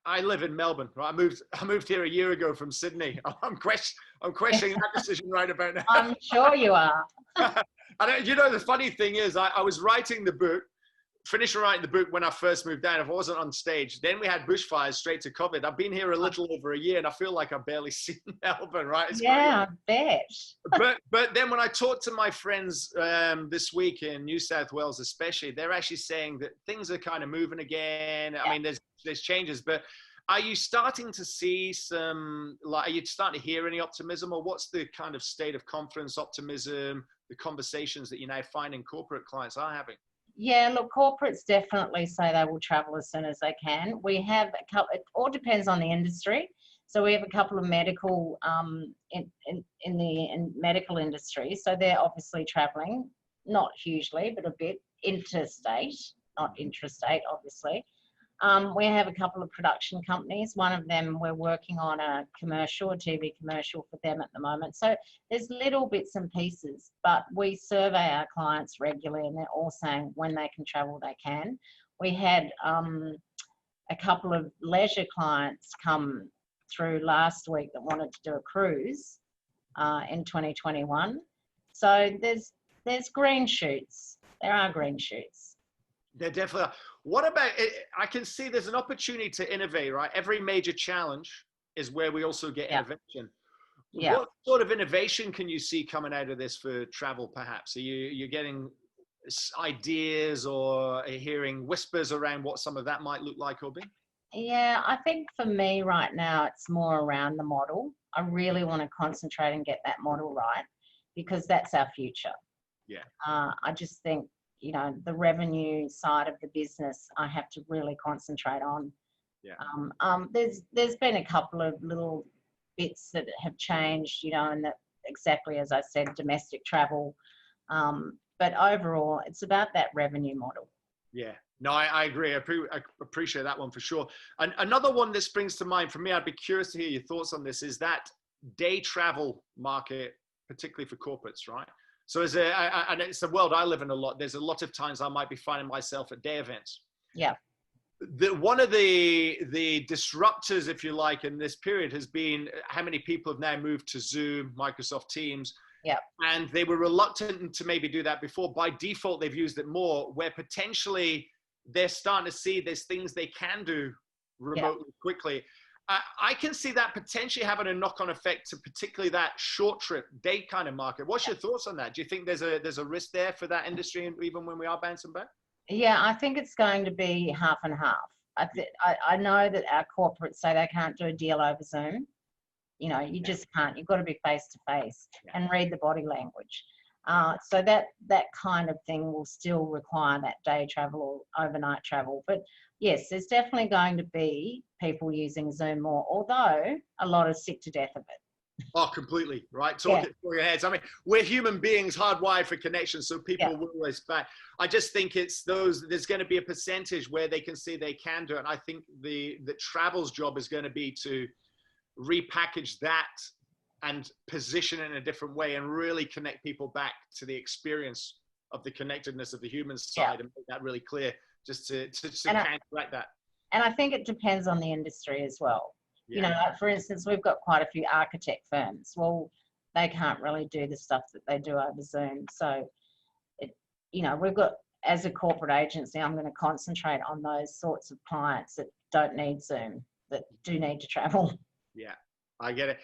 I live in Melbourne. Right? I moved here a year ago from Sydney. I'm questioning that decision right about now. I'm sure you are. And the funny thing is, I was writing the book, finished writing the book when I first moved down. I wasn't on stage. Then we had bushfires straight to COVID. I've been here a little over a year and I feel like I've barely seen Melbourne, right? It's yeah, crazy. I bet. But then when I talked to my friends this week in New South Wales especially, they're actually saying that things are kind of moving again. Yeah. I mean, there's changes, but are you starting to see are you starting to hear any optimism, or what's the kind of state of confidence, optimism, the conversations that you're now finding corporate clients are having? Yeah, look, corporates definitely say they will travel as soon as they can. We have a couple, it all depends on the industry. So we have a couple of medical, in the medical industry. So they're obviously traveling, not hugely, but a bit interstate, not intrastate, obviously. We have a couple of production companies. One of them, we're working on a TV commercial for them at the moment. So there's little bits and pieces, but we survey our clients regularly and they're all saying when they can travel, they can. We had a couple of leisure clients come through last week that wanted to do a cruise in 2021. So there's green shoots. There are green shoots. There definitely are. What about it? I can see there's an opportunity to innovate, right? Every major challenge is where we also get innovation. Yeah. What sort of innovation can you see coming out of this for travel, perhaps? Are you getting ideas or hearing whispers around what some of that might look like or be? Yeah, I think for me right now, it's more around the model. I really want to concentrate and get that model right because that's our future. Yeah. I just think, the revenue side of the business, I have to really concentrate on. Yeah. There's been a couple of little bits that have changed, and that exactly as I said, domestic travel. But overall, it's about that revenue model. Yeah. No, I agree. I appreciate that one for sure. And another one that springs to mind for me, I'd be curious to hear your thoughts on this, is that day travel market, particularly for corporates, right? So and it's a world I live in a lot. There's a lot of times I might be finding myself at day events. Yeah. One of the disruptors, if you like, in this period has been how many people have now moved to Zoom, Microsoft Teams. Yeah. And they were reluctant to maybe do that before. By default, they've used it more, where potentially they're starting to see there's things they can do remotely quickly. I can see that potentially having a knock-on effect to particularly that short trip day kind of market. What's your thoughts on that? Do you think there's a risk there for that industry, even when we are bouncing back? Yeah, I think it's going to be half and half. I know that our corporates say they can't do a deal over Zoom. You just can't. You've got to be face to face and read the body language. So that kind of thing will still require that day travel or overnight travel. But yes, there's definitely going to be people using Zoom more, although a lot are sick to death of it. Oh, completely, right? Talk it through your heads. I mean, we're human beings hardwired for connection, so people will always back. I just think there's going to be a percentage where they can see they can do it. And I think the travel's job is going to be to repackage that and position it in a different way and really connect people back to the experience of the connectedness of the human side and make that really clear, just to counteract that. And I think it depends on the industry as well. Like for instance, we've got quite a few architect firms. Well, they can't really do the stuff that they do over Zoom. So, we've got, as a corporate agency, I'm going to concentrate on those sorts of clients that don't need Zoom, that do need to travel. Yeah, I get it.